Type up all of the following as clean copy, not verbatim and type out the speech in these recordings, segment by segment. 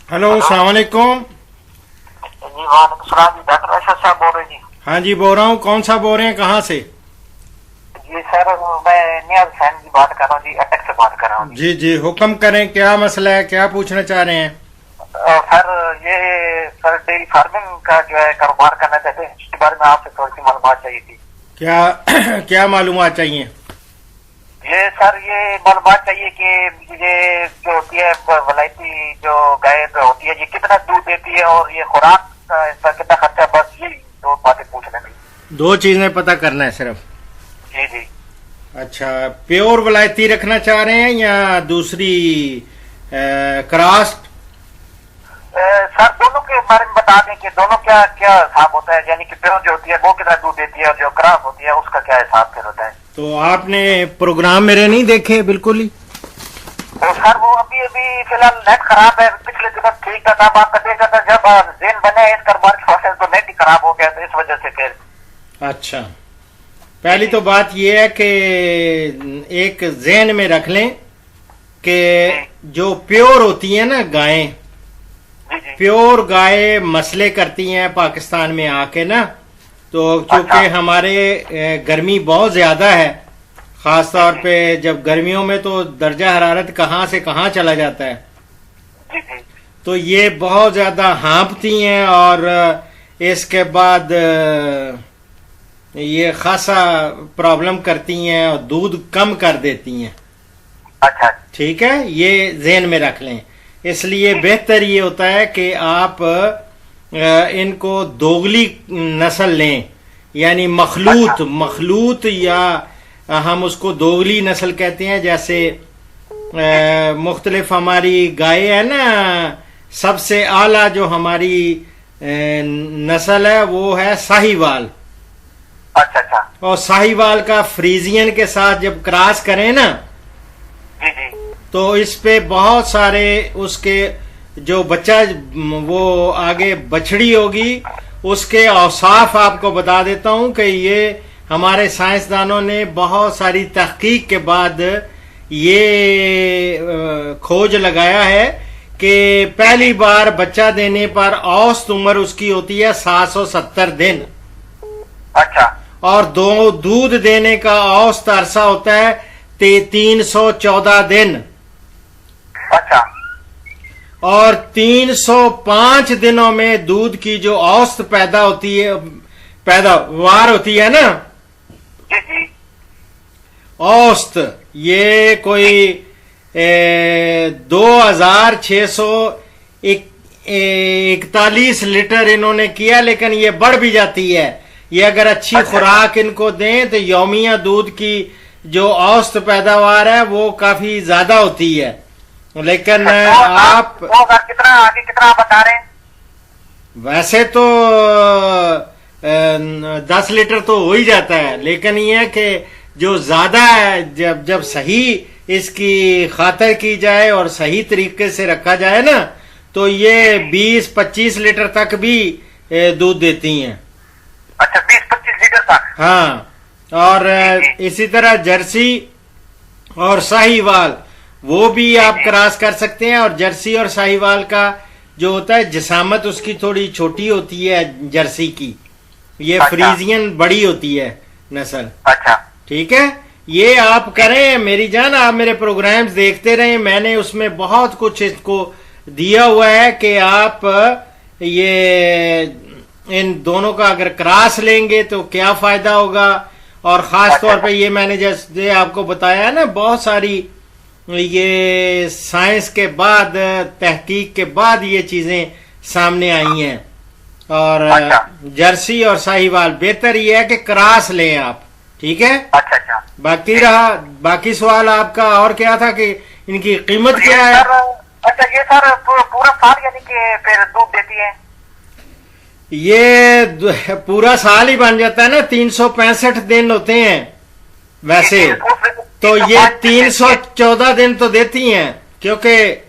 Hello अस्सलाम वालेकुम। जी वालेकुम सलाम जी, डॉक्टर अशरफ साहब बोल रहे हैं जी। हाँ जी बोल रहा हूँ। कौन सा बोल रहे हैं, कहाँ से? जी सर, मैं नियाज हुसैन जी बात कर रहा हूँ जी, अटक से बात कर रहा हूँ जी जी, हुक्म करें, क्या मसला है, क्या पूछना चाह रहे हैं? सर ये सर डेयरी फार्मिंग का जो है कारोबार करना चाहते हैं, इसके बारे में आपसे थोड़ी सी मालूमात चाहिए थी। क्या क्या मालूमात चाहिए? ये सर ये मालूमात चाहिए कि ये जो होती है वलायती जो गाय होती है, ये कितना दूध देती है और ये खुराक का इसका कितना खर्चा, बस ये दो बातें पूछने में। दो चीजें पता करना है सिर्फ। जी जी। अच्छा, प्योर वलायती रखना चाह रहे हैं या दूसरी क्रास्ट? सर दोनों के बारे में बता दें कि दोनों क्या क्या हिसाब होता है, यानी कि प्योर जो होती है वो कितना दूध देती है और जो क्रॉस होती है उसका क्या हिसाब फिर होता है। तो आपने प्रोग्राम मेरे नहीं देखे बिल्कुल ही? तो सर वो अभी अभी फिलहाल नेट खराब है, पिछले दिनों ठीक था, तब आपका देखा था, जब जेन बने इस कारोबार की वजह से तो नेट ही खराब हो गया, तो इस वजह से फिर। अच्छा, पहली तो बात यह है कि एक ज़हन में रख लें कि जो प्योर होती है ना गायें, जी जी। प्योर गाय मसले करती हैं पाकिस्तान में आके ना, तो चूंकि हमारे गर्मी बहुत ज्यादा है, खास तौर पे जब गर्मियों में तो दर्जा हरारत कहाँ से कहाँ चला जाता है, जी जी। तो ये बहुत ज्यादा हाँपती हैं और इसके बाद ये खासा प्रॉब्लम करती हैं और दूध कम कर देती हैं। अच्छा ठीक है, ये ज़हन में रख लें। इसलिए बेहतर ये होता है कि आप इनको दोगली नस्ल लें, यानी मखलूत या हम उसको दोगली नस्ल कहते हैं। जैसे मुख्तलिफ हमारी गाय है ना, सबसे आला जो हमारी नस्ल है वो है साहिवाल। अच्छा अच्छा। और साहिवाल का फ्रीजियन के साथ जब क्रॉस करें ना, जी जी। तो इस पे बहुत सारे उसके जो बच्चा वो आगे बछड़ी होगी उसके औसाफ आपको बता देता हूं कि ये हमारे साइंसदानों ने बहुत सारी तहकीक के बाद ये खोज लगाया है कि पहली बार बच्चा देने पर औसत उम्र उसकी होती है 770 दिन। अच्छा। और दो दूध देने का औसत अरसा होता है 314 दिन। अच्छा। और 305 दिनों में दूध की जो औसत पैदा होती है, पैदावार होती है ना, जी जी। औसत ये कोई 2641 लीटर इन्होंने किया, लेकिन ये बढ़ भी जाती है। ये अगर अच्छी खुराक इनको दें तो यौमिया दूध की जो औसत पैदावार है वो काफी ज्यादा होती है। लेकिन आप कितना आगे कितना बता रहे हैं? वैसे तो 10 लीटर तो हो ही जाता है, लेकिन ये है कि जो ज्यादा है, जब सही इसकी खातर की जाए और सही तरीके से रखा जाए ना, तो ये 20-25 लीटर तक भी दूध देती हैं। अच्छा, 20-25 लीटर तक? हाँ, और इसी तरह जर्सी और साहिवाल वो भी आप क्रॉस कर सकते हैं। और जर्सी और साहिवाल का जो होता है जिसामत उसकी थोड़ी छोटी होती है जर्सी की, ये फ्रीजियन बड़ी होती है नस्ल। अच्छा, ठीक है, ये आप करें मेरी जान, आप मेरे प्रोग्राम्स देखते रहें, मैंने उसमें बहुत कुछ इसको दिया हुआ है कि आप ये इन दोनों का अगर क्रॉस लेंगे तो क्या फायदा होगा। और खास तौर पे ये मैंने जैसे आपको बताया ना, बहुत सारी ये साइंस के बाद, तहकीक के बाद ये चीजें सामने आई हैं। और जर्सी और साहिवाल बेहतर ये है कि क्रॉस लें आप। ठीक है। अच्छा अच्छा। बाकी सवाल आपका और क्या था कि इनकी कीमत क्या है? अच्छा, ये सर पूरा साल यानी कि फिर दूध देती है? ये पूरा साल ही बन जाता है ना, 365 दिन होते हैं वैसे, तो ये 314 दिन तो देती हैं, क्योंकि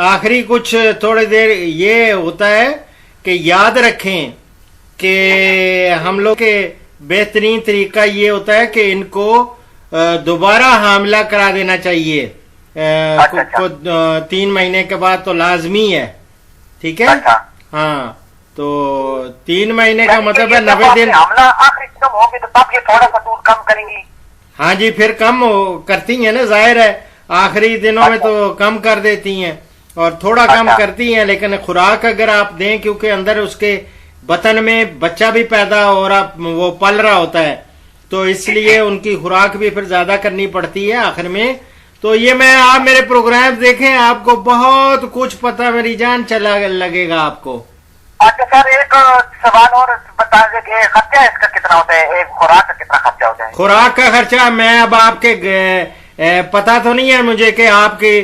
आखिरी कुछ थोड़ी देर ये होता है कि याद रखें कि हम लोग के बेहतरीन तरीका ये होता है कि इनको दोबारा हामला करा देना चाहिए। 3 महीने के बाद तो लाजमी है ठीक है। अच्छा। हाँ, तो 3 महीने का यानी कि मतलब ये है जब 90 आपके दिन। हमला आखिरी कदम होंगे तो तब ये थोड़ा सा दूध कम करेंगी। हाँ जी, फिर कम करती हैं ना, जाहिर है आखिरी दिनों में अच्छा। तो कम कर देती हैं और थोड़ा कम अच्छा। करती हैं, लेकिन खुराक अगर आप दें, क्योंकि अंदर उसके बतन में बच्चा भी पैदा हो रहा, वो पल रहा होता है, तो इसलिए उनकी खुराक भी फिर ज्यादा करनी पड़ती है आखिर में। तो ये मैं, आप मेरे प्रोग्राम देखें, आपको बहुत कुछ पता मेरी जान चला लगेगा आपको। अच्छा सर, एक सवाल और बता दें कि खर्चा इसका कितना होता है, एक खुराक का कितना खर्चा होता है? खुराक का खर्चा मैं अब आपके पता तो नहीं है मुझे कि आपकी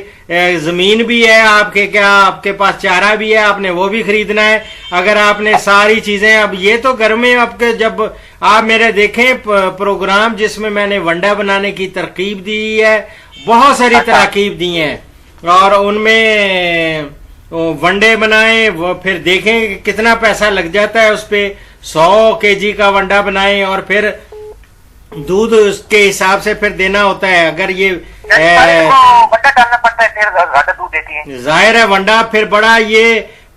जमीन भी है, आपके क्या आपके पास चारा भी है, आपने वो भी खरीदना है। अगर आपने सारी चीजें, अब ये तो घर में आपके, जब आप मेरे देखें प्रोग्राम जिसमें मैंने वंडा बनाने की तरकीब दी है, बहुत सारी तरकीब दी हैं, और उनमें वंडे बनाए, वो फिर देखें कि कितना पैसा लग जाता है उस पे। 100 kg का वंडा बनाए और फिर दूध उसके हिसाब से फिर देना होता है। अगर ये वंडा डालना पड़ता है, फिर ज्यादा दूध देती है। जाहिर है वंडा फिर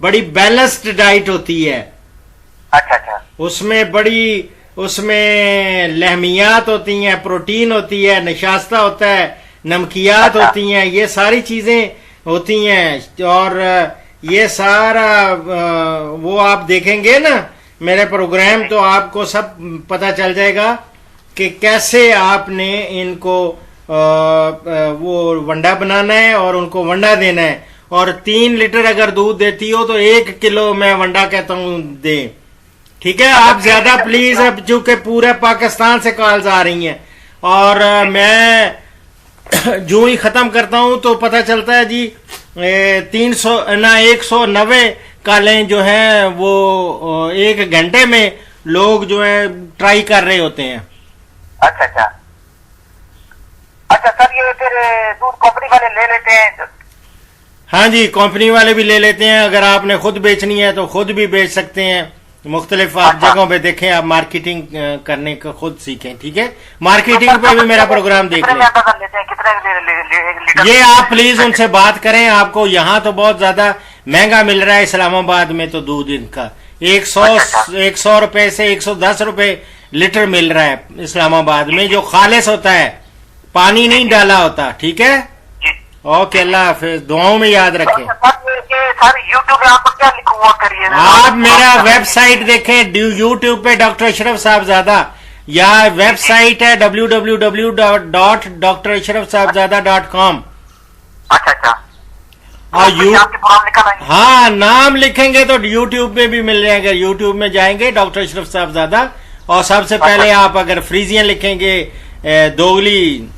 बड़ी बैलेंस्ड डाइट होती है। अच्छा अच्छा। उसमें लहमियात होती हैं, प्रोटीन होती है, निशास्ता होता है, नमकियात होती हैं, ये सारी चीजें होती हैं। और ये सारा वो आप देखेंगे ना मेरे प्रोग्राम, तो आपको सब पता चल जाएगा कि कैसे आपने इनको वो वंडा बनाना है और उनको वंडा देना है। और 3 लीटर अगर दूध देती हो तो 1 किलो मैं वंडा कहता हूं दे, ठीक है। आप ज्यादा प्लीज, अब चूंकि पूरे पाकिस्तान से कॉल्स आ रही हैं और मैं जो ही खत्म करता हूं तो पता चलता है जी 190 कॉलें जो है वो 1 घंटे में लोग जो है ट्राई कर रहे होते हैं। अच्छा अच्छा। अच्छा सर, ये फिर दूध कंपनी वाले ले लेते हैं? हाँ जी, कंपनी वाले भी ले लेते हैं। अगर आपने खुद बेचनी है तो खुद भी बेच सकते हैं। मुख्तलिफ आप जगहों पे देखें, आप मार्केटिंग करने का खुद सीखें, ठीक है। मार्केटिंग पे भी मेरा प्रोग्राम देख लें। ये आप प्लीज उनसे बात करें। आपको यहाँ तो बहुत ज्यादा महंगा मिल रहा है इस्लामाबाद में, तो दूध इनका 100 रुपए से 110 रुपए लीटर मिल रहा है इस्लामाबाद में, जो खालिस होता है, पानी नहीं डाला होता, ठीक है। ओके, अल्लाह हाफिज, दुआओं में याद रखें। सर यूट्यूब पे आपको क्या लिखा हुआ करिए, आप मेरा वेबसाइट देखें यूट्यूब पे डॉक्टर अशरफ साहबजादा, या वेबसाइट है www.drashrafsahbzada.com। अच्छा अच्छा। और हाँ, नाम लिखेंगे तो यूट्यूब में भी मिल जाएगा। यूट्यूब में जाएंगे डॉक्टर अशरफ साहबजादा, और सबसे पहले आप अगर फ्रीजियन लिखेंगे, दोगली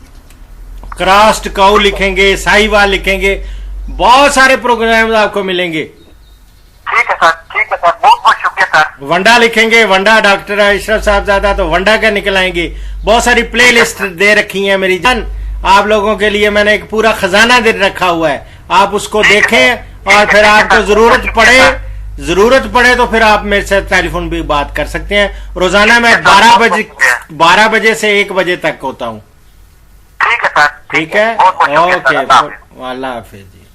क्रॉस्ड काऊ लिखेंगे, साहिवाल लिखेंगे, बहुत सारे प्रोग्राम आपको मिलेंगे। ठीक है सर, ठीक है सर, बहुत बहुत शुक्रिया सर। वंडा लिखेंगे, वंडा डॉक्टर अशरफ साहबजादा, तो वंडा का निकल आएंगे। बहुत सारी प्ले लिस्ट दे रखी है मेरी जान, आप लोगों के लिए मैंने एक पूरा खजाना दे रखा हुआ है। आप उसको देखें और फिर आपको जरूरत पड़े तो फिर आप मेरे से टेलीफोन भी बात कर सकते हैं। रोजाना मैं 12 बजे से 1 बजे तक होता हूँ। ठीक है सर, ठीक है, ओके, अल्लाह हाफिज जी।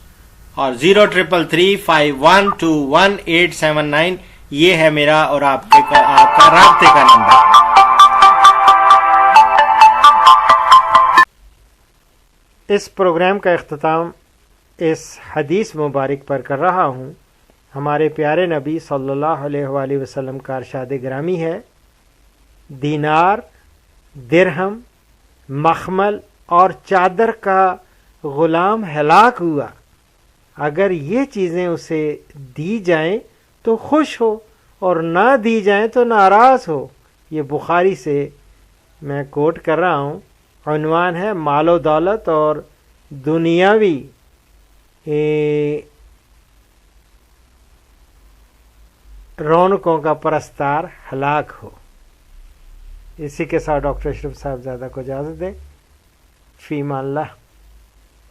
और 03335121 ये है मेरा और आपका राब्ते का नंबर। इस प्रोग्राम का इख्तिताम इस हदीस मुबारक पर कर रहा हूँ। हमारे प्यारे नबी सल्लल्लाहु अलैहि वसल्लम का इरशाद गिरामी है, दीनार, दिरहम, मखमल और चादर का गुलाम हलाक हुआ, अगर ये चीज़ें उसे दी जाएं तो खुश हो और ना दी जाएं तो नाराज़ हो। ये बुखारी से मैं कोट कर रहा हूँ। उन्वान है, मालो दौलत और दुनियावी रौनकों का परस्तार हलाक हो। इसी के साथ डॉक्टर अशरफ साहबजादा को इजाज़त दें। फीमा अल्लाह।